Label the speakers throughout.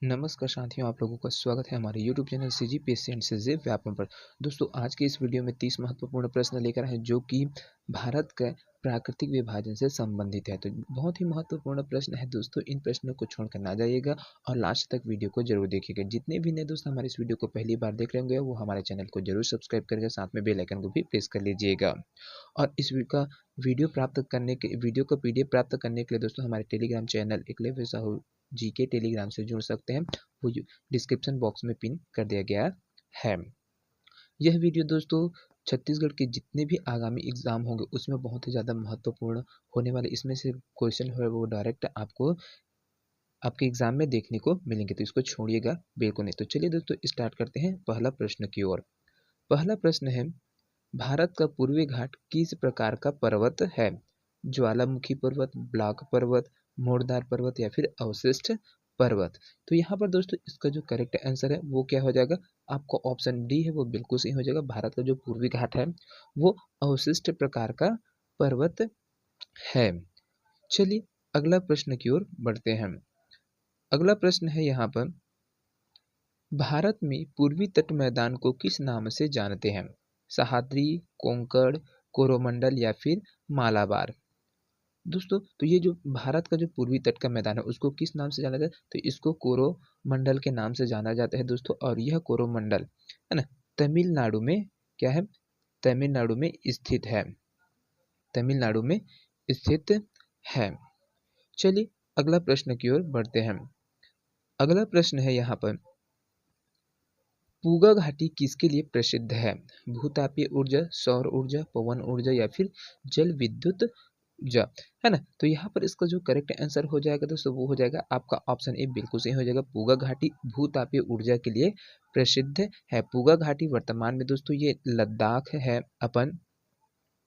Speaker 1: नमस्कार साथियों, आप लोगों का स्वागत है हमारे YouTube channel CGPSC and CGF Vyapam पर। दोस्तों, आज के इस वीडियो में 30 महत्वपूर्ण प्रश्न लेकर आए हैं जो कि भारत के प्राकृतिक विभाजन से संबंधित है। तो बहुत ही महत्वपूर्ण प्रश्न है दोस्तों, इन प्रश्नों को छोड़कर ना जाइएगा और लास्ट तक वीडियो को जरूर देखिएगा। जितने भी नए दोस्त हमारे इस वीडियो को पहली बार देख रहे होंगे वो हमारे चैनल को जरूर सब्सक्राइब करके साथ में बेल आइकन को भी प्रेस कर लीजिएगा। और इस वीडियो का PDF प्राप्त करने के लिए दोस्तों हमारे टेलीग्राम चैनल एकलव्य साहू जी के टेलीग्राम से जुड़ सकते हैं। वो डिस्क्रिप्शन बॉक्स में पिन कर दिया गया है। यह वीडियो दोस्तों छत्तीसगढ़ के जितने भी आगामी एग्जाम होंगे उसमें बहुत ही ज़्यादा महत्वपूर्ण होने वाले इसमें से क्वेश्चन है वो डायरेक्ट आपको आपके एग्जाम में देखने को मिलेंगे, तो इसको छोड़िएगा बिल्कुल नहीं। तो चलिए दोस्तों स्टार्ट करते हैं पहला प्रश्न की ओर। पहला प्रश्न है, भारत का पूर्वी घाट किस प्रकार का पर्वत है? ज्वालामुखी पर्वत, ब्लॉक पर्वत, मोड़दार पर्वत या फिर अवशिष्ट पर्वत? तो यहाँ पर दोस्तों इसका जो करेक्ट आंसर है वो क्या हो जाएगा? आपको ऑप्शन डी है वो बिल्कुल सही हो जाएगा। भारत का जो पूर्वी घाट है वो अवशिष्ट प्रकार का पर्वत है। चलिए अगला प्रश्न की ओर बढ़ते हैं। अगला प्रश्न है यहाँ पर, भारत में पूर्वी तट मैदान को किस नाम से जानते हैं? सह्याद्री, कोंकण, कोरोमंडल या फिर मालाबार? दोस्तों तो ये जो भारत का जो पूर्वी तट का मैदान है उसको किस नाम से जाना जाता है? तो इसको कोरोमंडल के नाम से जाना जाता है दोस्तों। और यह कोरोमंडल है ना, तमिलनाडु में क्या है? तमिलनाडु में स्थित है। तमिलनाडु में स्थित है। चलिए अगला प्रश्न की ओर बढ़ते हैं। अगला प्रश्न है यहाँ पर, पूगा घाटी किसके लिए प्रसिद्ध है? भूतापीय ऊर्जा, सौर ऊर्जा, पवन ऊर्जा या फिर जल विद्युत ऊर्जा? है ना, तो यहाँ पर इसका जो करेक्ट आंसर हो जाएगा दोस्तों वो हो जाएगा आपका ऑप्शन ए बिल्कुल सही हो जाएगा। पूगा घाटी भूतापीय ऊर्जा के लिए प्रसिद्ध है। पूगा घाटी वर्तमान में दोस्तों ये लद्दाख है अपन,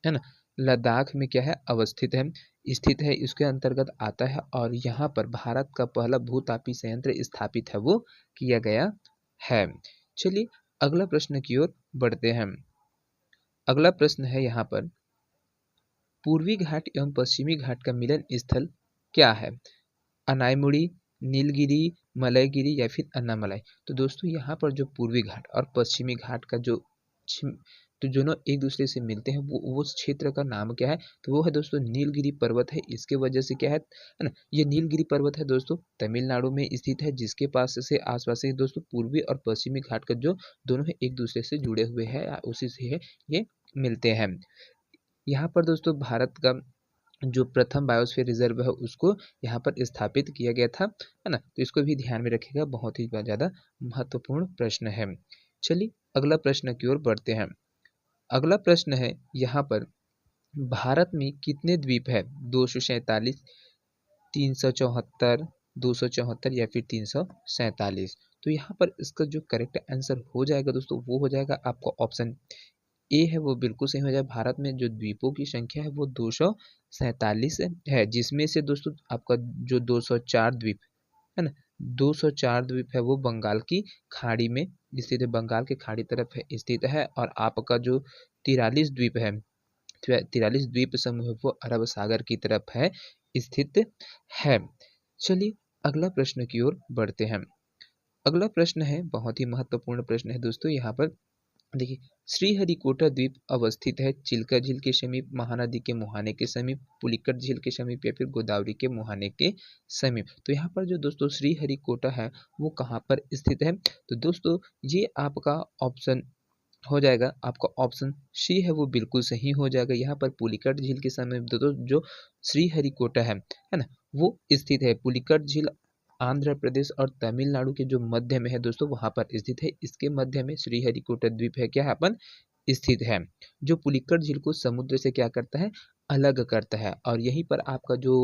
Speaker 1: है ना, लद्दाख में क्या है अवस्थित है, स्थित है, इसके अंतर्गत आता है। और यहाँ पर भारत का पहला भूतापी संयंत्र स्थापित है वो किया गया है। चलिए अगला प्रश्न की ओर बढ़ते हैं। अगला प्रश्न है यहाँ पर, पूर्वी घाट एवं पश्चिमी घाट का मिलन स्थल क्या है? अनायमुड़ी, नीलगिरी, मलयगिरी या फिर अन्नामलाई? तो दोस्तों यहाँ पर जो पूर्वी घाट और पश्चिमी घाट का जो तो दोनों एक दूसरे से मिलते हैं वो उस क्षेत्र का नाम क्या है? तो वो है दोस्तों नीलगिरी पर्वत है। इसके वजह से क्या है ना, ये नीलगिरी पर्वत है दोस्तों तमिलनाडु में स्थित है, जिसके पास से आसपास से दोस्तों पूर्वी और पश्चिमी घाट का जो दोनों है एक दूसरे से जुड़े हुए हैं, उसी से है ये मिलते हैं। यहाँ पर दोस्तों भारत का जो प्रथम बायोस्फीयर रिजर्व है उसको यहाँ पर स्थापित किया गया था, है ना, तो इसको भी ध्यान में रखिएगा, बहुत ही ज़्यादा महत्वपूर्ण प्रश्न है। चलिए अगला प्रश्न की ओर बढ़ते हैं। अगला प्रश्न है यहाँ पर, भारत में कितने द्वीप है? 247, 374, 274 या फिर 347? तो यहाँ पर इसका जो करेक्ट आंसर हो जाएगा दोस्तों वो हो जाएगा आपका ऑप्शन ए है वो बिल्कुल सही हो जाए। भारत में जो द्वीपों की संख्या है वो 247 है, जिसमें से दोस्तों आपका जो 204 द्वीप है ना, 204 द्वीप है वो बंगाल की खाड़ी में स्थित है, बंगाल की खाड़ी तरफ है स्थित है। और आपका जो 43 द्वीप है, 43 द्वीप समूह है वो अरब सागर की तरफ है स्थित है। चलिए अगला प्रश्न की ओर बढ़ते हैं। अगला प्रश्न है बहुत ही महत्वपूर्ण प्रश्न है दोस्तों। यहाँ पर देखिए, श्रीहरिकोटा द्वीप अवस्थित है चिल्का झील के समीप, महानदी के मुहाने के समीप, पुलिकट झील के समीप या फिर गोदावरी के मुहाने के समीप? तो यहाँ पर जो दोस्तों श्रीहरिकोटा है वो कहाँ पर स्थित है? तो दोस्तों ये आपका ऑप्शन हो जाएगा, आपका ऑप्शन सी है वो बिल्कुल सही हो जाएगा। यहाँ पर पुलिकट झील के समीप दोस्तों जो श्रीहरिकोटा है ना, वो स्थित है। पुलिकट झील आंध्र प्रदेश और तमिलनाडु के जो मध्य में है दोस्तों वहां पर स्थित है। इसके मध्य में श्रीहरिकोटा द्वीप है क्या है अपन स्थित है, जो पुलिकट झील को समुद्र से क्या करता है अलग करता है। और यहीं पर आपका जो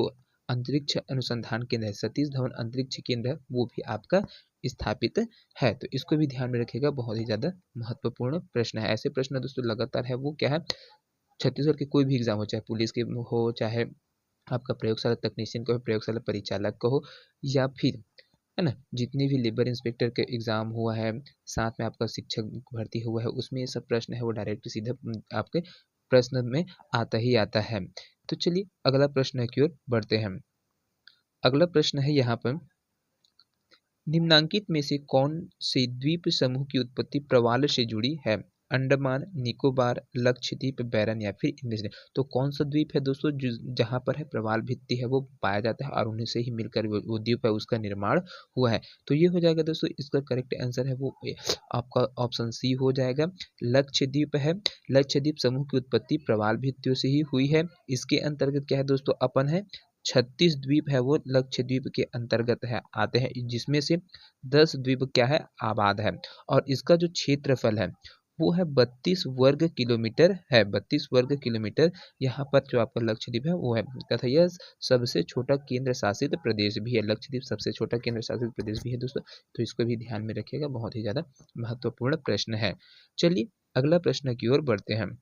Speaker 1: अंतरिक्ष अनुसंधान केंद्र है, सतीश धवन अंतरिक्ष केंद्र है, वो भी आपका स्थापित है। तो इसको भी ध्यान में रखिएगा, बहुत ही ज्यादा महत्वपूर्ण प्रश्न है। ऐसे प्रश्न दोस्तों लगातार है वो क्या है, छत्तीसगढ़ के कोई भी एग्जाम हो, चाहे पुलिस के हो, चाहे आपका प्रयोगशाला तकनीशियन का हो, प्रयोगशाला परिचालक का हो, या फिर है ना जितने भी लेबर इंस्पेक्टर के एग्जाम हुआ है, साथ में आपका शिक्षक भर्ती हुआ है, उसमें ये सब प्रश्न है वो डायरेक्ट सीधे आपके प्रश्न में आता ही आता है। तो चलिए अगला प्रश्न की ओर बढ़ते हैं। अगला प्रश्न है यहाँ पर, निम्नांकित में से कौन से द्वीप समूह की उत्पत्ति प्रवाल से जुड़ी है? अंडमान, निकोबार, लक्षद्वीप, बैरन या फिर इनमें से। तो कौन सा द्वीप है दोस्तों जहाँ पर है प्रवाल भित्ति है वो पाया जाता है और उन्हीं से ही मिलकर वो द्वीप है उसका निर्माण हुआ है। तो ये हो जाएगा दोस्तों, इसका करेक्ट आंसर है वो आपका ऑप्शन सी हो जाएगा, लक्षद्वीप है। लक्षद्वीप समूह की उत्पत्ति प्रवाल भित्तियों से ही हुई है। इसके अंतर्गत क्या है दोस्तों, अपन है 36 द्वीप है वो लक्षद्वीप के अंतर्गत है आते हैं, जिसमें से 10 द्वीप क्या है आबाद है और इसका जो क्षेत्रफल है वो है 32 वर्ग किलोमीटर है, 32 वर्ग किलोमीटर। यहाँ पर जो आपका लक्षद्वीप है वो है तथा यह सबसे छोटा केंद्र शासित प्रदेश भी है। लक्षद्वीप सबसे छोटा केंद्र शासित प्रदेश भी है दोस्तों, तो इसको भी ध्यान में रखिएगा, बहुत ही ज्यादा महत्वपूर्ण प्रश्न है। चलिए अगला प्रश्न की ओर बढ़ते हैं।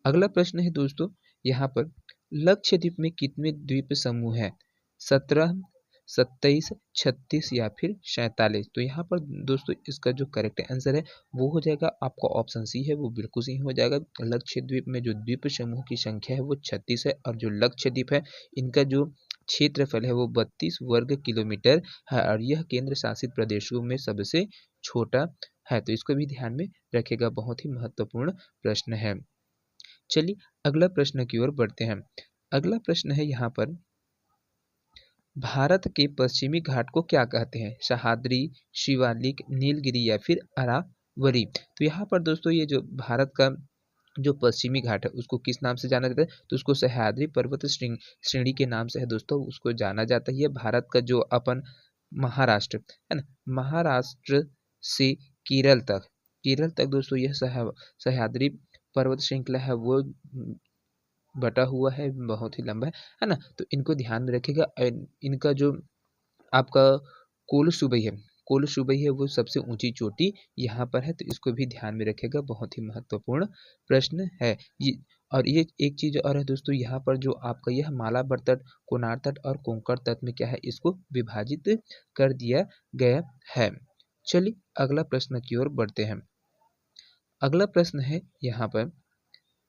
Speaker 1: अगला प्रश्न है दोस्तों यहाँ पर, लक्षद्वीप में कितने द्वीप समूह है? 17, 27, 36 या फिर 47। तो यहाँ पर दोस्तों इसका जो करेक्ट आंसर है वो हो जाएगा आपका ऑप्शन सी है, वो बिल्कुल सही हो जाएगा। लक्षद्वीप में जो द्वीप समूह की संख्या है वो 36 है और जो लक्षद्वीप है इनका जो क्षेत्रफल है वो 32 वर्ग किलोमीटर है और यह केंद्र शासित प्रदेशों में सबसे छोटा है। तो इसको भी ध्यान में रखेगा, बहुत ही महत्वपूर्ण प्रश्न है। चलिए अगला प्रश्न की ओर बढ़ते हैं। अगला प्रश्न है यहाँ पर, भारत के पश्चिमी घाट को क्या कहते हैं? सह्याद्री, शिवालिक, नीलगिरी या फिर अरावली। तो यहाँ पर दोस्तों ये जो भारत का जो पश्चिमी घाट है उसको किस नाम से जाना जाता है? तो उसको सह्याद्री पर्वत श्रेणी के नाम से है दोस्तों उसको जाना जाता है। ये भारत का जो अपन महाराष्ट्र है ना, महाराष्ट्र से केरल तक दोस्तों यह सह्याद्री पर्वत श्रृंखला है वो बटा हुआ है, बहुत ही लंबा है ना। तो इनको ध्यान में रखिएगा। इनका जो आपका कोल सुबई है वो सबसे ऊंची चोटी यहाँ पर है, तो इसको भी ध्यान में रखिएगा, बहुत ही महत्वपूर्ण प्रश्न है ये। और ये एक चीज और है दोस्तों, यहाँ पर जो आपका यह मालाबार तट, कोनार तट और कोंकण तट में क्या है इसको विभाजित कर दिया गया है। चलिए अगला प्रश्न की ओर बढ़ते हैं। अगला प्रश्न है यहाँ पर,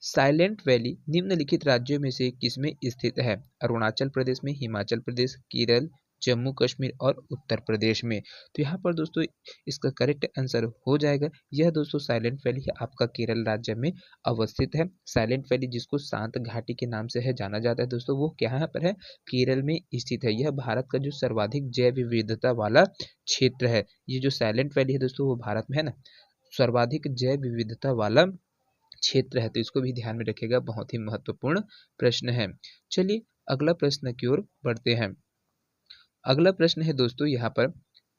Speaker 1: साइलेंट वैली निम्नलिखित राज्यों में से किसमें स्थित है? अरुणाचल प्रदेश में, हिमाचल प्रदेश, केरल, जम्मू कश्मीर और उत्तर प्रदेश में। तो यहाँ पर दोस्तों इसका करेक्ट आंसर हो जाएगा, यह दोस्तों साइलेंट वैली है आपका केरल राज्य में अवस्थित है। साइलेंट वैली जिसको शांत घाटी के नाम से है जाना जाता है दोस्तों, वो यहाँ पर है केरल में स्थित है। यह भारत का जो सर्वाधिक जैव विविधता वाला क्षेत्र है। ये जो साइलेंट वैली है दोस्तों वो भारत में है ना सर्वाधिक जैव विविधता वाला क्षेत्र है, तो इसको भी ध्यान में रखिएगा, बहुत ही महत्वपूर्ण प्रश्न है। चलिए अगला प्रश्न की ओर बढ़ते हैं। अगला प्रश्न है दोस्तों यहाँ पर,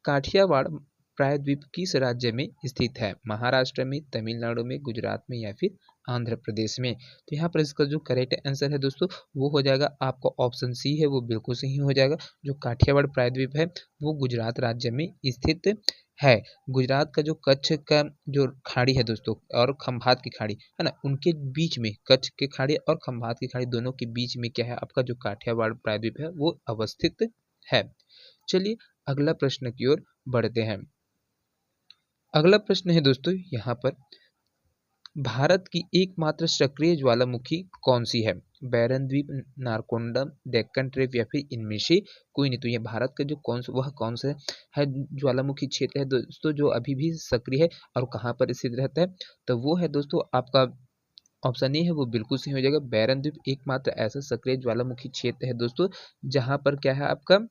Speaker 1: काठियावाड़ प्रायद्वीप किस राज्य में स्थित है? महाराष्ट्र में, तमिलनाडु में, गुजरात में या फिर आंध्र प्रदेश में। तो यहाँ पर इसका जो करेक्ट आंसर है दोस्तों वो हो जाएगा आपका ऑप्शन सी है, वो बिल्कुल सही हो जाएगा। जो काठियावाड़ प्रायद्वीप है वो गुजरात राज्य में स्थित है। गुजरात का जो कच्छ का जो खाड़ी है दोस्तों और खंभात की खाड़ी है ना, उनके बीच में कच्छ के खाड़ी और खंभात की खाड़ी दोनों के बीच में क्या है आपका जो काठियावाड़ प्रायद्वीप है वो अवस्थित है। चलिए अगला प्रश्न की ओर बढ़ते हैं। अगला प्रश्न है दोस्तों यहाँ पर, भारत की एकमात्र सक्रिय ज्वालामुखी कौन सी है? बैरन द्वीप, नारकोंडम, डेक्कन ट्रेप या फिर इनमें से कोई नहीं। तो ये भारत का जो कौन सा है ज्वालामुखी क्षेत्र है दोस्तों जो अभी भी सक्रिय है और कहाँ पर स्थित रहता है? तो वो है दोस्तों आपका ऑप्शन ए है, वो बिल्कुल सही हो जाएगा। बैरन द्वीप एकमात्र ऐसा सक्रिय ज्वालामुखी क्षेत्र है दोस्तों जहाँ पर क्या है आपका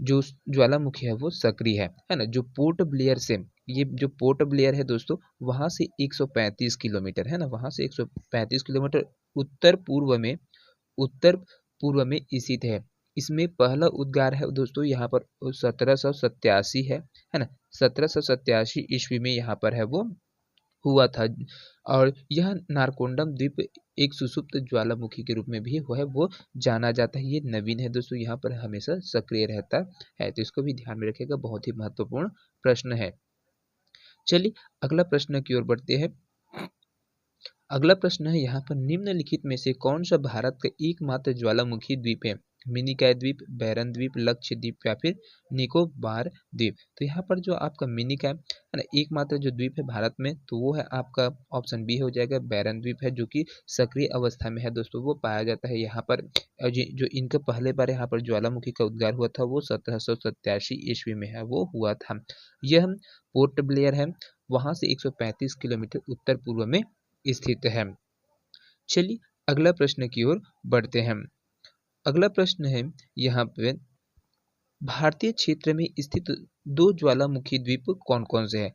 Speaker 1: जो ज्वालामुखी है वो सक्रिय है ना। जो पोर्ट ब्लेयर से, ये जो पोर्ट ब्लेयर है दोस्तों वहां से 135 किलोमीटर है ना, वहां से 135 किलोमीटर उत्तर पूर्व में स्थित है। इसमें पहला उद्गार है दोस्तों यहाँ पर 1787 है ना, 1787 ईस्वी में यहाँ पर है वो हुआ था। और यह नारकोंडम द्वीप एक सुसुप्त ज्वालामुखी के रूप में भी वो जाना जाता है। ये नवीन है दोस्तों, यहाँ पर हमेशा सक्रिय रहता है, तो इसको भी ध्यान में रखिएगा, बहुत ही महत्वपूर्ण प्रश्न है। चलिए अगला प्रश्न की ओर बढ़ते हैं। अगला प्रश्न है यहाँ पर, निम्नलिखित में से कौन सा भारत का एकमात्र ज्वालामुखी द्वीप है? मिनिकॉय द्वीप, बैरन द्वीप, लक्षद्वीप या फिर निकोबार द्वीप। तो यहाँ पर जो आपका मिनिकॉय है ना, एकमात्र जो द्वीप है भारत में, तो वो है आपका ऑप्शन बी हो जाएगा, बैरन द्वीप है, जो कि सक्रिय अवस्था में है दोस्तों, वो पाया जाता है यहाँ पर। जो इनका पहले बार यहाँ पर ज्वालामुखी का उद्गार हुआ था वो 1787 ईस्वी में है, वो हुआ था। यह पोर्ट ब्लेयर है, वहां से 135 किलोमीटर उत्तर पूर्व में स्थित है। चलिए अगला प्रश्न की ओर बढ़ते हैं। अगला प्रश्न है यहाँ पे, भारतीय क्षेत्र में स्थित 2 ज्वालामुखी द्वीप कौन कौन से हैं?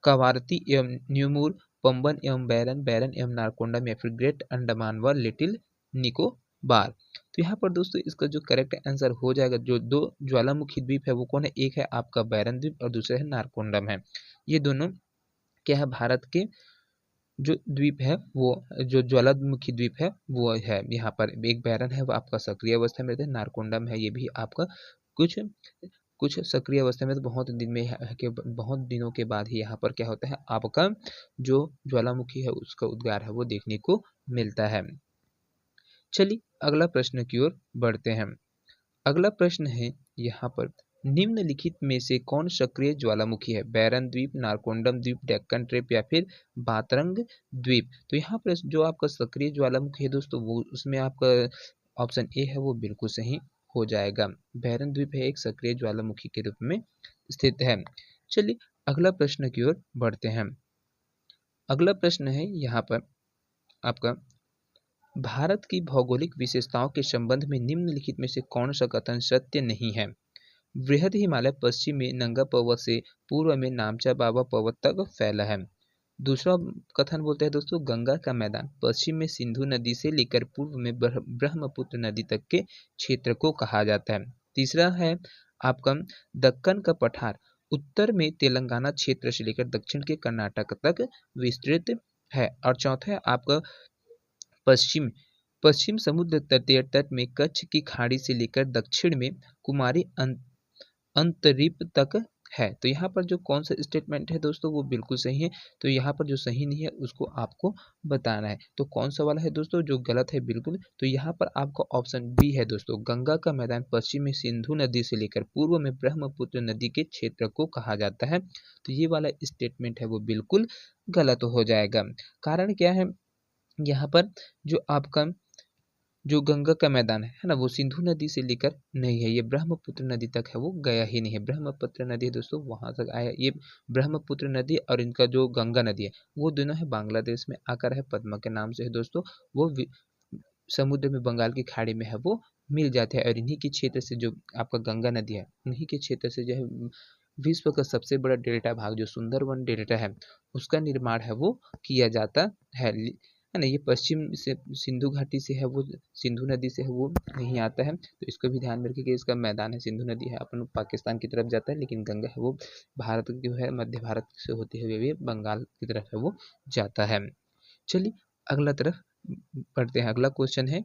Speaker 1: कवारती एवं न्यूमूर, पंबन एवं बैरन, बैरन एवं नारकोंडम या फिर ग्रेट अंडमान व लिटिल निकोबार। तो यहाँ पर दोस्तों इसका जो करेक्ट आंसर हो जाएगा, जो 2 ज्वालामुखी द्वीप है वो कौन है? एक है आपका बैरन द्वीप और दूसरा है नारकोंडम है। ये दोनों क्या है, भारत के जो द्वीप है वो, जो ज्वालामुखी द्वीप है वो है। यहाँ पर एक बैरन है वो आपका सक्रिय अवस्था में रहता है, नारकोंडम है ये भी आपका कुछ कुछ सक्रिय अवस्था में, तो बहुत दिनों के बाद ही यहाँ पर क्या होता है, आपका जो ज्वालामुखी है उसका उद्गार है वो देखने को मिलता है। चलिए अगला प्रश्न की ओर बढ़ते हैं। अगला प्रश्न है यहाँ पर, निम्नलिखित में से कौन सक्रिय ज्वालामुखी है? बैरन द्वीप, नारकोंडम द्वीप, डेक्कन ट्रेप या फिर बातरंग द्वीप। तो यहाँ पर जो आपका सक्रिय ज्वालामुखी है दोस्तों, वो उसमें आपका ऑप्शन ए है वो बिल्कुल सही हो जाएगा। बैरन द्वीप है एक सक्रिय ज्वालामुखी के रूप में स्थित है। चलिए अगला प्रश्न की ओर बढ़ते हैं। अगला प्रश्न है यहाँ पर आपका, भारत की भौगोलिक विशेषताओं के संबंध में निम्नलिखित में से कौन सा कथन सत्य नहीं है? बृहद हिमालय पश्चिम में नंगा पर्वत से पूर्व में नामचा बाबा पर्वत तक फैला है। दूसरा कथन बोलते हैं दोस्तों, गंगा का मैदान पश्चिम में सिंधु नदी से लेकर पूर्व में ब्रह्मपुत्र नदी तक के क्षेत्र को कहा जाता है। तीसरा है आपका, दक्कन का पठार उत्तर में तेलंगाना क्षेत्र से लेकर दक्षिण के कर्नाटक तक विस्तृत है। और चौथा है आपका, पश्चिम पश्चिम समुद्र तटीय तट में कच्छ की खाड़ी से लेकर दक्षिण में कुमारी अंतरीप तक है। तो यहाँ पर जो कौन सा स्टेटमेंट है दोस्तों वो बिल्कुल सही है। तो यहाँ पर जो सही नहीं है उसको आपको बताना है। तो कौन सा वाला है दोस्तों जो गलत है बिल्कुल? तो यहाँ पर आपका ऑप्शन बी है दोस्तों, गंगा का मैदान पश्चिम में सिंधु नदी से लेकर पूर्व में ब्रह्मपुत्र नदी के क्षेत्र को कहा जाता है। तो ये वाला स्टेटमेंट है वो बिल्कुल गलत हो जाएगा। कारण क्या है, यहाँ पर जो आपका जो गंगा का मैदान है ना, वो सिंधु नदी से लेकर नहीं है, ये ब्रह्मपुत्र नदी तक है, वो गया ही नहीं है। ब्रह्मपुत्र नदी दोस्तों वहां तक आया, ये ब्रह्मपुत्र नदी और इनका जो गंगा नदी है वो दोनों है बांग्लादेश में आकर है, पद्मा के नाम से है दोस्तों, वो समुद्र में बंगाल की खाड़ी में है वो मिल जाते हैं। और इन्हीं के क्षेत्र से जो आपका गंगा नदी है, उन्हीं के क्षेत्र से जो है विश्व का सबसे बड़ा डेल्टा भाग जो सुंदरवन डेल्टा है उसका निर्माण है वो किया जाता है ना। ये पश्चिम से सिंधु घाटी से है, वो सिंधु नदी से है वो नहीं आता है। तो इसको भी ध्यान में रखिए कि इसका मैदान है सिंधु नदी है अपन पाकिस्तान की तरफ जाता है, लेकिन गंगा है वो भारत जो है मध्य भारत से होते हुए भी बंगाल की तरफ है वो जाता है। चलिए अगला तरफ बढ़ते हैं। अगला क्वेश्चन है,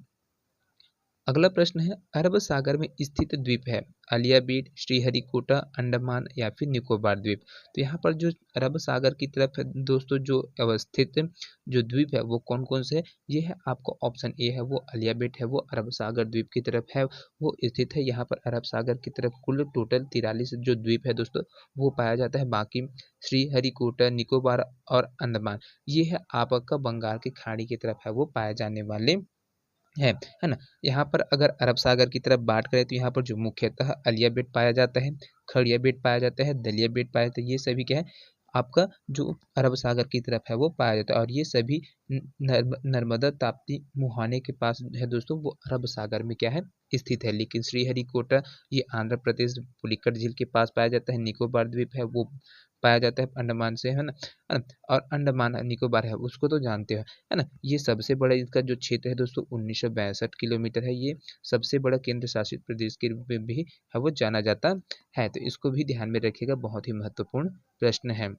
Speaker 1: अगला प्रश्न है, अरब सागर में स्थित द्वीप है आलिया बीट, श्रीहरिकोटा, अंडमान या फिर निकोबार द्वीप। तो यहाँ पर जो अरब सागर की तरफ है दोस्तों जो अवस्थित जो द्वीप है वो कौन कौन से है? ये है आपका ऑप्शन ए है वो आलिया बीट है, वो अरब सागर द्वीप की तरफ है वो स्थित है। यहाँ पर अरब सागर की तरफ कुल टोटल 43 जो द्वीप है दोस्तों वो पाया जाता है। बाकी श्रीहरिकोटा, निकोबार और अंडमान ये है आपका बंगाल की खाड़ी की तरफ है वो पाए जाने वाले है ना। यहाँ पर अगर अरब सागर की तरफ बात करें तो यहाँ पर जो मुख्यतः आलिया बेट पाया जाता है, खड़िया बेट पाया जाता है, दलिया बेट पाया जाता है, ये सभी क्या है आपका जो अरब सागर की तरफ है वो पाया जाता है। और ये सभी नर्मदा ताप्ती मुहाने के पास है दोस्तों, वो अरब सागर में क्या है स्थित है। लेकिन श्रीहरिकोटा ये आंध्र प्रदेश पुलिकट झील के पास पाया जाता है, निकोबार द्वीप है वो पाया जाता है अंडमान से, है ना। और अंडमान निकोबार है उसको तो जानते हो, है ना। ये सबसे बड़ा इसका जो क्षेत्र है दोस्तों 1962 किलोमीटर है। ये सबसे बड़ा केंद्र शासित प्रदेश के रूप में भी है वो जाना जाता है। तो इसको भी ध्यान में रखिएगा, बहुत ही महत्वपूर्ण प्रश्न है।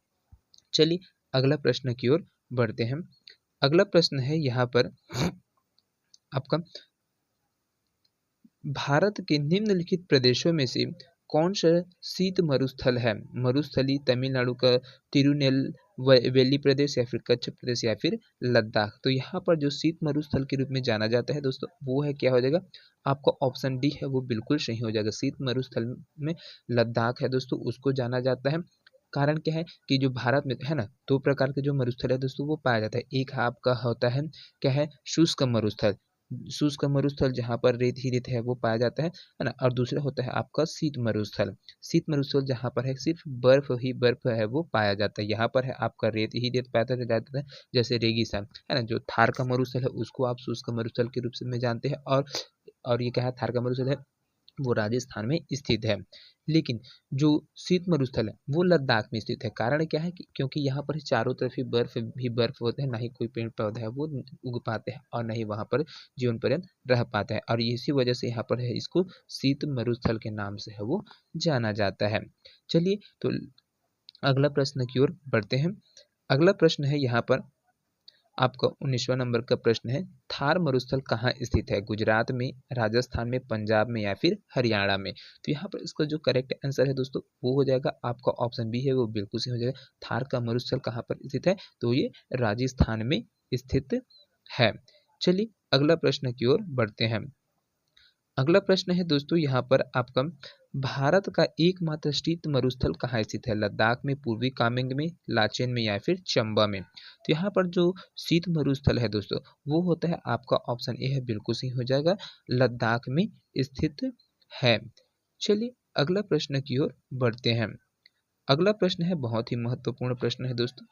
Speaker 1: चलिए अगला प्रश्न की ओर बढ़ते हैं। अगला प्रश्न है यहाँ पर आपका, भारत के निम्नलिखित प्रदेशों में से कौन सा शीत मरुस्थल है? मरुस्थली तमिलनाडु का वैली प्रदेश या फिर कच्छ प्रदेश या फिर लद्दाख। तो यहाँ पर जो शीत मरुस्थल के रूप में जाना जाता है दोस्तों वो है, क्या हो जाएगा, आपका ऑप्शन डी है वो बिल्कुल सही हो जाएगा। शीत मरुस्थल में लद्दाख है दोस्तों, उसको जाना जाता है। कारण क्या है कि जो भारत में है ना, दो प्रकार के जो मरुस्थल है दोस्तों वो पाया जाता है। एक आपका होता है क्या है, शुष्क मरुस्थल, शुष्क मरुस्थल जहाँ पर रेत ही रेत है वो पाया जाता है ना। और दूसरा होता है आपका शीत मरुस्थल, शीत मरुस्थल जहाँ पर है सिर्फ बर्फ ही बर्फ है वो पाया जाता है। यहाँ पर है आपका रेत ही रेत पाया जाता है, जैसे रेगिस्तान है ना। जो थार का मरुस्थल है उसको आप शुष्क मरुस्थल के रूप में जानते हैं, और ये क्या है, थार का मरुस्थल है वो राजस्थान में स्थित है। लेकिन जो शीत मरुस्थल है वो लद्दाख में स्थित है। कारण क्या है कि क्योंकि यहाँ पर चारों तरफ ही बर्फ होते हैं, ना ही कोई पेड़ पौधा है वो उग पाते हैं और ना ही वहाँ पर जीवन पर्यंत रह पाता है, और इसी वजह से यहाँ पर है इसको शीत मरुस्थल के नाम से है वो जाना जाता है। चलिए तो अगला प्रश्न की ओर बढ़ते हैं। अगला प्रश्न है यहाँ पर आपका 19वां नंबर का प्रश्न है, थार मरुस्थल कहाँ स्थित है, गुजरात में, राजस्थान में, पंजाब में या फिर हरियाणा में। तो यहाँ पर इसका जो करेक्ट आंसर है दोस्तों वो हो जाएगा आपका ऑप्शन बी है वो बिल्कुल सही हो जाएगा। थार का मरुस्थल कहाँ पर स्थित है, तो ये राजस्थान में स्थित है। चलिए अगला प्रश्न की ओर बढ़ते हैं। अगला प्रश्न है दोस्तों यहाँ पर आपका, भारत का एकमात्र शीत मरुस्थल कहाँ स्थित है, लद्दाख में, पूर्वी कामेंग में, लाचेन में या फिर चंबा में। तो यहाँ पर जो शीत मरुस्थल है दोस्तों वो होता है आपका ऑप्शन ए है बिल्कुल सही हो जाएगा, लद्दाख में स्थित है। चलिए अगला प्रश्न की ओर बढ़ते हैं। अगला प्रश्न है बहुत ही महत्वपूर्ण प्रश्न है दोस्तों,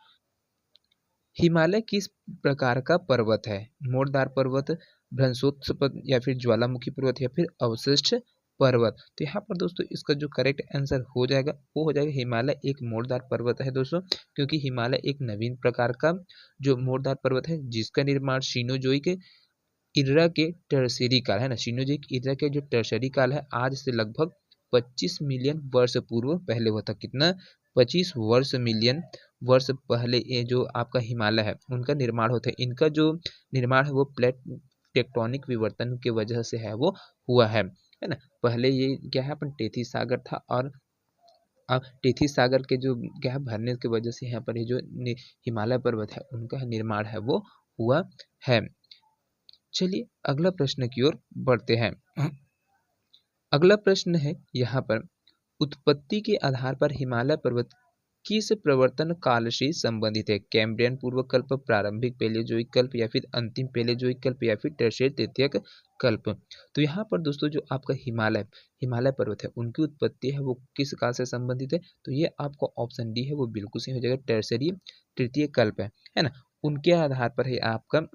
Speaker 1: हिमालय किस प्रकार का पर्वत है, मोरदार पर्वत, भ्रंशोत्स या फिर ज्वालामुखी पर्वत या फिर अवशिष्ट पर्वत। तो यहाँ पर दोस्तों इसका जो करेक्ट आंसर हो जाएगा वो हो जाएगा हिमालय एक मोरदार पर्वत है दोस्तों, क्योंकि हिमालय एक नवीन प्रकार का जो मोरदार पर्वत है जिसका निर्माण सीनोजोइक इरा के टर्शरी काल है ना, सीनोजोइक इरा के जो टर्शरी काल है आज से लगभग 25 मिलियन वर्ष पूर्व पहले हुआ था। कितना, 25 वर्ष मिलियन वर्ष पहले ये जो आपका हिमालय है उनका निर्माण होता है। इनका जो निर्माण है वो प्लेट टेक्टोनिक विवर्तन की वजह से है वो हुआ है ना। पहले ये क्या है अपन टेथी सागर था, और अब टेथी सागर के जो क्या है भरने की वजह से यहाँ पर ये जो हिमालय पर्वत है उनका निर्माण है वो हुआ है। चलिए अगला प्रश्न की ओर बढ़ते हैं। अगला प्रश्न है यहाँ पर, उत्पत्ति के आधार पर हिमालय पर्वत किस प्रवर्तन काल से संबंधित है, कैम्ब्रियन पूर्व कल्प, प्रारंभिक पेलेजोइक कल्प या फिर अंतिम पेलेजोइक कल्प या फिर टर्शियर तृतीयक कल्प। तो यहाँ पर दोस्तों जो आपका हिमालय पर्वत है उनकी उत्पत्ति है वो किस काल से संबंधित है, तो ये आपका ऑप्शन डी है वो बिल्कुल सही हो जाएगा, टर्शियरी तृतीय कल्प है ना। उनके आधार पर है आपका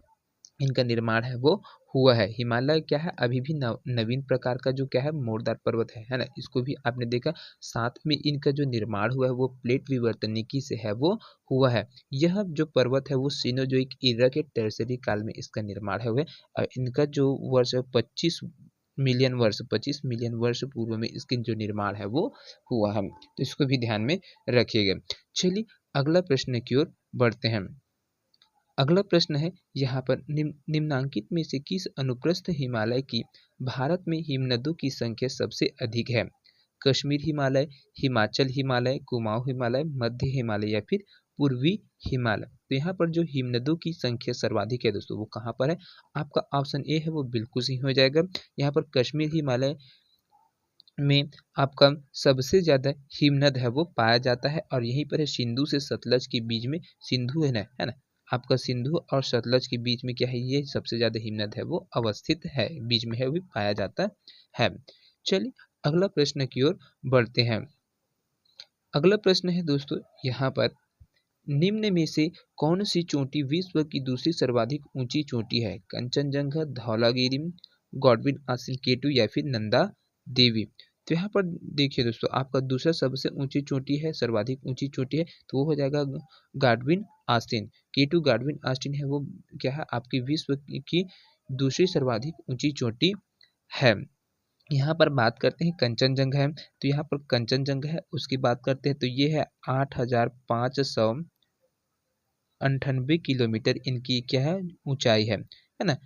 Speaker 1: इनका निर्माण है वो हुआ है। हिमालय क्या है अभी भी नवीन प्रकार का जो क्या है मोरदार पर्वत है ना, इसको भी आपने देखा। साथ में इनका जो निर्माण हुआ है वो प्लेट विवर्तनिकी से है वो हुआ है। यह जो पर्वत है वो सीनोजोइक इरा के टर्शरी काल में इसका निर्माण है हुआ है, और इनका जो वर्ष है 25 मिलियन वर्ष पूर्व में इसके जो निर्माण है वो हुआ है। तो इसको भी ध्यान में रखिएगा। चलिए अगला प्रश्न की ओर बढ़ते हैं। अगला प्रश्न है यहाँ पर, निम्नांकित में से किस अनुप्रस्थ हिमालय की भारत में हिमनदों की संख्या सबसे अधिक है, कश्मीर हिमालय, हिमाचल हिमालय, कुमाऊं हिमालय, मध्य हिमालय या फिर पूर्वी हिमालय। तो यहाँ पर जो हिमनदों की संख्या सर्वाधिक है दोस्तों वो कहाँ पर है, आपका ऑप्शन ए है वो बिल्कुल सही हो जाएगा। यहाँ पर कश्मीर हिमालय में आपका सबसे ज्यादा हिमनद है वो पाया जाता है, और यहीं पर है सिंधु से सतलज के बीच में, सिंधु है ना आपका सिंधु और सतलज के बीच में क्या है, ये सबसे ज्यादा हिमनद है वो अवस्थित है, बीच में है वो पाया जाता है। चलिए अगला प्रश्न की ओर बढ़ते हैं। अगला प्रश्न है दोस्तों यहाँ पर, निम्न में से कौन सी चोटी विश्व की दूसरी सर्वाधिक ऊंची चोटी है, कंचनजंगा, धौलागिरी, गॉडविन आसिन केटू या फिर नंदा देवी। तो यहाँ पर देखिए दोस्तों आपका दूसरा सबसे ऊंची चोटी है, सर्वाधिक ऊंची चोटी है तो वो हो जाएगा गॉडविन आस्टिन, केटू गॉडविन आस्टिन है वो क्या है आपकी विश्व की दूसरी सर्वाधिक ऊंची चोटी है। यहाँ पर बात करते हैं कंचनजंगा है, तो यहाँ पर कंचनजंगा है उसकी बात करते हैं तो ये है 8,598 किलोमीटर इनकी क्या है ऊंचाई है ना।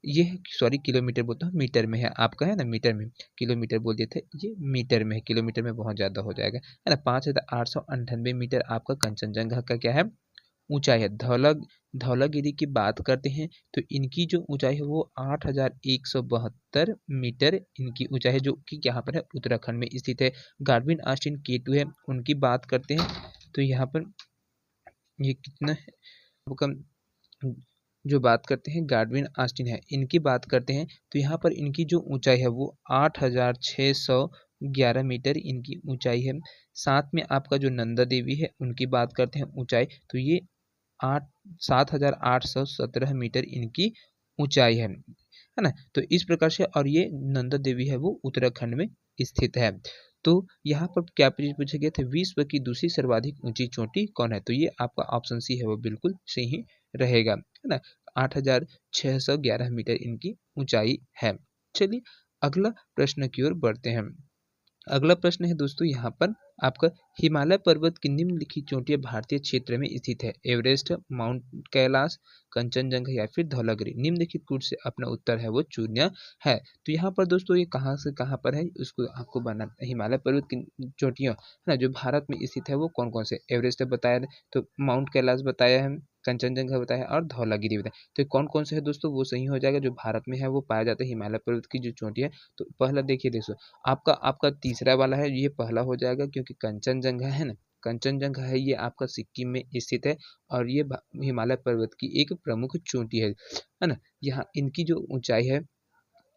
Speaker 1: ये सॉरी किलोमीटर बोलता हूँ, मीटर में है आपका है ना, मीटर में, किलोमीटर बोल दिए थे, ये मीटर में है, किलोमीटर में बहुत ज़्यादा हो जाएगा है ना। 5,898 मीटर आपका कंचनजंगा का क्या है ऊंचाई है धौलागिरी की बात करते हैं तो इनकी जो ऊंचाई है वो 8,172 मीटर इनकी ऊंचाई है, जो कि यहाँ पर है उत्तराखंड में स्थित है। गाडविन ऑस्टिन K2 है, उनकी बात करते हैं तो यहाँ पर ये कितना है, जो बात करते हैं गाडविन ऑस्टिन है, इनकी बात करते हैं तो यहाँ पर इनकी जो ऊंचाई है वो 8,611 मीटर इनकी ऊंचाई है। साथ में आपका जो नंदा देवी है उनकी बात करते हैं ऊंचाई तो ये 7,817 मीटर इनकी ऊंचाई है ना। तो इस प्रकार से, और ये नंदा देवी है वो उत्तराखंड में स्थित है। तो यहाँ पर क्या पूछे गए थे, विश्व की दूसरी सर्वाधिक ऊंची चोटी कौन है, तो ये आपका ऑप्शन सी है वो बिल्कुल सही रहेगा, है ना। 8,611 मीटर इनकी ऊंचाई है। चलिए अगला प्रश्न की ओर बढ़ते हैं। अगला प्रश्न है दोस्तों यहाँ पर आपका, हिमालय पर्वत की निम्नलिखित चोटियां भारतीय क्षेत्र में स्थित है, एवरेस्ट, माउंट कैलाश, कंचनजंगा या फिर धौलागिरी। निम्नलिखित कूट से अपना उत्तर है वो चुनना है। तो यहाँ पर दोस्तों ये कहाँ से कहाँ पर है उसको आपको बनाना, हिमालय पर्वत की चोटियां है ना जो भारत में स्थित है वो कौन कौन से, एवरेस्ट बताया, तो माउंट कैलाश बताया है, कंचनजंगा बताया और धौलागिरी बताया। तो कौन कौन से है दोस्तों, वो सही हो जाएगा, जो भारत में है वो पाया जाता है हिमालय पर्वत की जो चोटियां। तो पहला देखिए दोस्तों, आपका आपका तीसरा वाला है ये पहला हो जाएगा, क्योंकि कंचनजंगा है ना, कंचनजंगा है ये आपका सिक्किम में स्थित है और ये हिमालय पर्वत की एक प्रमुख चोटी है ना। यहाँ इनकी जो ऊंचाई है,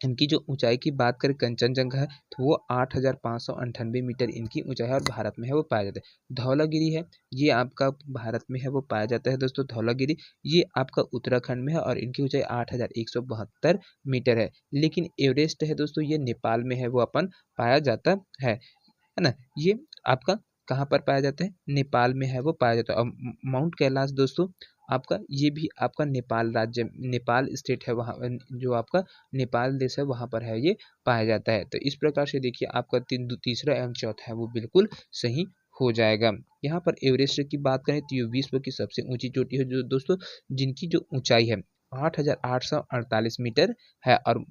Speaker 1: इनकी जो ऊंचाई की बात करें कंचनजंगा है तो वो 8,598 मीटर इनकी ऊंचाई है और भारत में है वो पाया जाता है। धौलागिरी है ये आपका भारत में है वो पाया जाता है दोस्तों, धौलागिरी ये आपका उत्तराखंड में है और इनकी ऊंचाई 8,172 मीटर है। लेकिन एवरेस्ट है दोस्तों ये नेपाल में है वो अपन पाया जाता है ना। ये आपका कहाँ पर पाया जाता है, नेपाल में है वो पाया जाता है। और माउंट कैलाश दोस्तों आपका ये भी आपका नेपाल राज्य, नेपाल स्टेट है वहाँ, जो आपका नेपाल देश है वहाँ पर है ये पाया जाता है। तो इस प्रकार से देखिए आपका तीसरा एवं चौथा है वो बिल्कुल सही हो जाएगा। यहाँ पर एवरेस्ट की बात करें तो ये विश्व की सबसे ऊंची चोटी है जो दोस्तों, जिनकी जो ऊंचाई है 8,848 मीटर है, और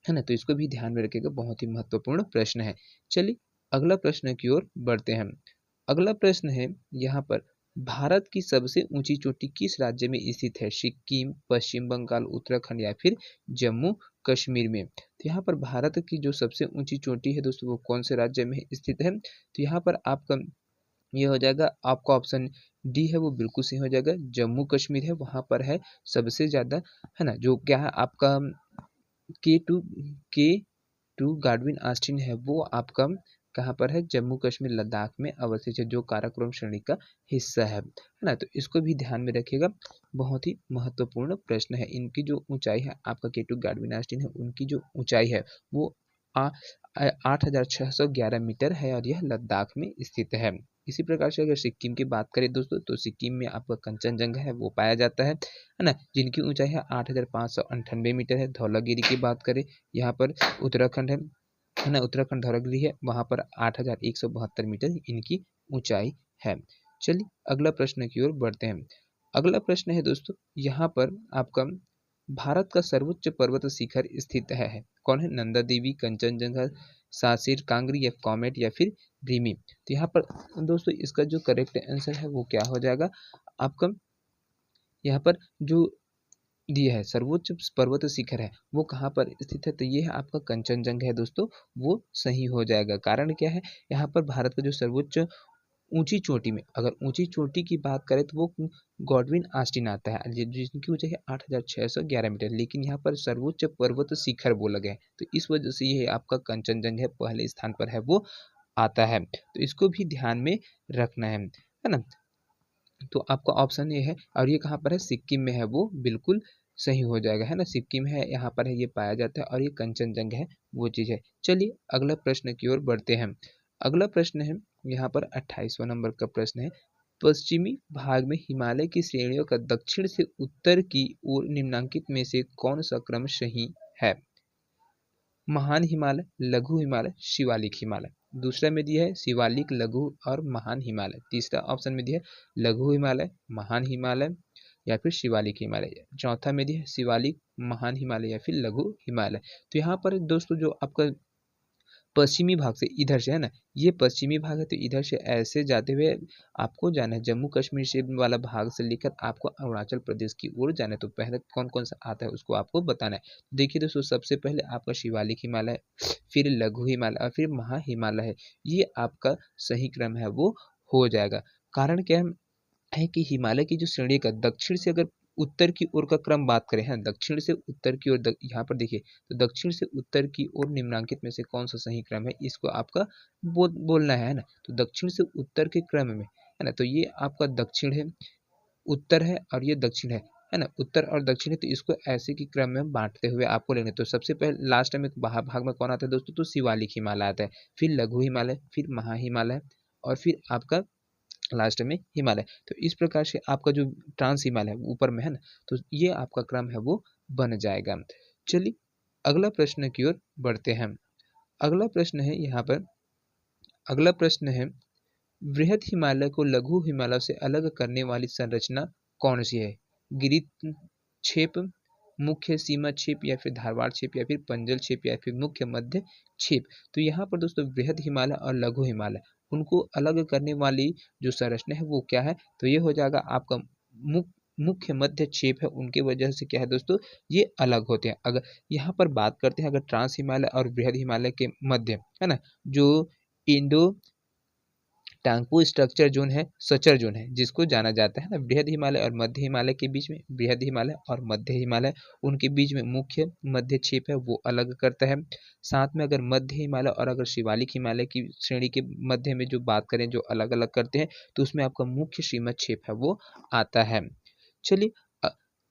Speaker 1: है ना, तो इसको भी ध्यान में रखिएगा, बहुत ही महत्वपूर्ण प्रश्न है। चलिए अगला प्रश्न की ओर बढ़ते हैं। अगला प्रश्न है यहाँ पर, भारत की सबसे ऊंची चोटी किस राज्य में स्थित है, सिक्किम, पश्चिम बंगाल, उत्तराखंड या फिर जम्मू कश्मीर में। तो यहाँ पर भारत की जो सबसे ऊंची चोटी है दोस्तों वो कौन से राज्य में स्थित है, तो यहाँ पर आपका ये हो जाएगा, आपका ऑप्शन डी है वो बिल्कुल सही हो जाएगा, जम्मू कश्मीर है वहां पर है सबसे ज्यादा, है ना। जो क्या है आपका के टू गाडविन ऑस्टिन है वो आपका कहाँ पर है, जम्मू कश्मीर लद्दाख में अवस्थित है, जो काराकोरम श्रेणी का हिस्सा है ना। तो इसको भी ध्यान में रखिएगा, बहुत ही महत्वपूर्ण प्रश्न है। इनकी जो ऊंचाई है आपका के टू गाडविन ऑस्टिन है उनकी जो ऊंचाई है वो 8,611 मीटर है और यह लद्दाख में स्थित है। इसी प्रकार से अगर सिक्किम की बात करें दोस्तों तो सिक्किम में आपका कंचनजंगा है वो पाया जाता है ना, जिनकी ऊंचाई है 8,598 मीटर है। धौलागिरी की बात करें यहाँ पर उत्तराखंड है ना, उत्तराखंड धौलागिरी है वहां पर 8,172 मीटर इनकी ऊंचाई है। चलिए अगला प्रश्न की ओर बढ़ते हैं। अगला प्रश्न है दोस्तों यहाँ पर आपका, भारत का सर्वोच्च पर्वत शिखर स्थित है कौन है, नंदा देवी, कंचनजंगा, सासिर कांगरी या कॉमेट या फिर भीमी। तो यहाँ पर दोस्तों इसका जो करेक्ट आंसर है वो क्या हो जाएगा, आपका यहाँ पर जो दिया है सर्वोच्च पर्वत शिखर है वो कहाँ पर स्थित है, तो ये है आपका कंचनजंगा है दोस्तों, वो सही हो जाएगा। कारण क्या है, यहाँ पर भारत का जो सर्वोच्च ऊंची चोटी में, अगर ऊंची चोटी की बात करें तो वो गॉडविन ऑस्टिन आता है जिनकी ऊंचाई है 8,611 मीटर, लेकिन यहाँ पर सर्वोच्च पर्वत शिखर बोला गया है तो इस वजह से ये आपका कंचनजंगा है पहले स्थान पर है वो आता है। तो इसको भी ध्यान में रखना है ना। तो आपका ऑप्शन ये है, और ये कहाँ पर है, सिक्किम में है वो बिल्कुल सही हो जाएगा, है ना। सिक्किम है यहाँ पर है ये पाया जाता है और ये कंचनजंगा है वो चीज़ है। चलिए अगला प्रश्न की ओर बढ़ते हैं। अगला प्रश्न है यहाँ पर 28वां नंबर का प्रश्न है, पश्चिमी भाग में हिमालय की श्रेणियों का दक्षिण से उत्तर की ओर निम्नांकित में से कौन सा क्रम सही है, महान हिमालय, लघु हिमालय, शिवालिक हिमालय। दूसरा में दिया है शिवालिक, लघु और महान हिमालय। तीसरा ऑप्शन में दिया है लघु हिमालय, महान हिमालय या फिर शिवालिक हिमालय। चौथा में दिया है शिवालिक, महान हिमालय या फिर लघु हिमालय। तो यहाँ पर दोस्तों जो आपका पश्चिमी भाग से, इधर से है ना, ये पश्चिमी भाग है तो इधर से ऐसे जाते हुए आपको जाना है जम्मू कश्मीर से वाला भाग से लेकर आपको अरुणाचल प्रदेश की ओर जाना है। तो पहले कौन कौन सा आता है उसको आपको बताना है। देखिए दोस्तों, सबसे पहले आपका शिवालिक हिमालय, फिर लघु हिमालय और फिर महा हिमालय है। ये आपका सही क्रम है वो हो जाएगा। कारण क्या है कि हिमालय की जो श्रेणी का दक्षिण से अगर उत्तर की ओर का क्रम बात करें, है दक्षिण से उत्तर की ओर, यहाँ पर देखिए, तो दक्षिण से उत्तर की ओर निम्नांकित में से कौन सा सही क्रम है, इसको आपका बोलना है ना। तो दक्षिण से उत्तर के क्रम में, है ना, तो ये आपका दक्षिण है, उत्तर है और ये दक्षिण है ना, उत्तर और दक्षिण है। तो इसको ऐसे की क्रम में बांटते हुए आपको लेंगे। तो सबसे पहले लास्ट में भाग में कौन आता है दोस्तों, तो शिवालिक हिमालय आता है, फिर लघु हिमालय, फिर महा हिमालय और फिर आपका लास्ट में हिमालय। तो इस प्रकार से आपका जो ट्रांस हिमालय ऊपर में है ना, तो ये आपका क्रम है वो बन जाएगा। चलिए अगला प्रश्न की ओर बढ़ते हैं। अगला प्रश्न है यहाँ पर, अगला प्रश्न है, वृहद हिमालय को लघु हिमालय से अलग करने वाली संरचना कौन सी है? गिरि छेप, मुख्य सीमा छेप या फिर धारवाड़ छेप या फिर पंजल छेप या फिर मुख्य मध्य छेप। तो यहाँ पर दोस्तों वृहद हिमालय और लघु हिमालय, उनको अलग करने वाली जो संरचना है वो क्या है, तो ये हो जाएगा आपका मुख्य मध्य छेप है। उनके वजह से क्या है दोस्तों, ये अलग होते हैं। अगर यहाँ पर बात करते हैं अगर ट्रांस हिमालय और वृहद हिमालय के मध्य, है ना, जो इंडो टांगपो स्ट्रक्चर जोन है, सचर जोन है, जिसको जाना जाता है ना, बृहद हिमालय और मध्य हिमालय के बीच में, बृहद हिमालय और मध्य हिमालय, उनके बीच में मुख्य मध्य छेप है वो अलग करता है। साथ में अगर मध्य हिमालय और अगर शिवालिक हिमालय की श्रेणी के मध्य में जो बात करें, जो अलग अलग करते हैं, तो उसमें आपका मुख्य सीमा छेप है वो आता है। चलिए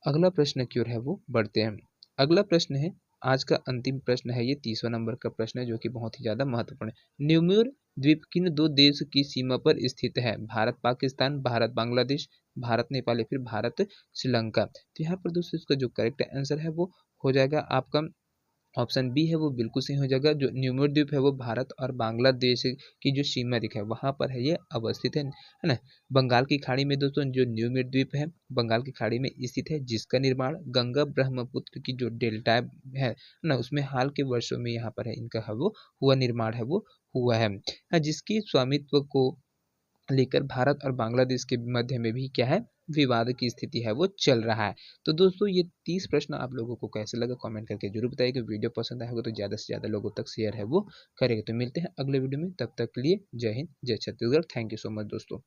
Speaker 1: अगला प्रश्न की ओर है वो बढ़ते हैं। अगला प्रश्न है, आज का अंतिम प्रश्न है, ये 30वां नंबर का प्रश्न है जो कि बहुत ही ज्यादा महत्वपूर्ण है। न्यूम्यूर द्वीप किन दो देश की सीमा पर स्थित है? भारत पाकिस्तान, भारत बांग्लादेश, भारत नेपाल या फिर भारत श्रीलंका। तो यहाँ पर दोस्तों इसका जो करेक्ट आंसर है वो हो जाएगा आपका ऑप्शन बी है वो बिल्कुल सही हो जाएगा। जो न्यूमर द्वीप है वो भारत और बांग्लादेश की जो सीमा रेखा है वहां पर है ये अवस्थित है ना। बंगाल की खाड़ी में दोस्तों जो न्यूमर द्वीप है बंगाल की खाड़ी में स्थित है, जिसका निर्माण गंगा ब्रह्मपुत्र की जो डेल्टा है ना, उसमें हाल के वर्षों में यहाँ पर है इनका है वो हुआ निर्माण है वो हुआ है, जिसकी स्वामित्व को लेकर भारत और बांग्लादेश के मध्य में भी क्या है, विवाद की स्थिति है वो चल रहा है। तो दोस्तों ये 30 प्रश्न आप लोगों को कैसे लगा कमेंट करके जरूर बताइएगा। वीडियो पसंद आएगा तो ज़्यादा से ज़्यादा लोगों तक शेयर है वो करेगा। तो मिलते हैं अगले वीडियो में, तब तक के लिए जय हिंद जय Chhattisgarh. Thank you so much दोस्तों।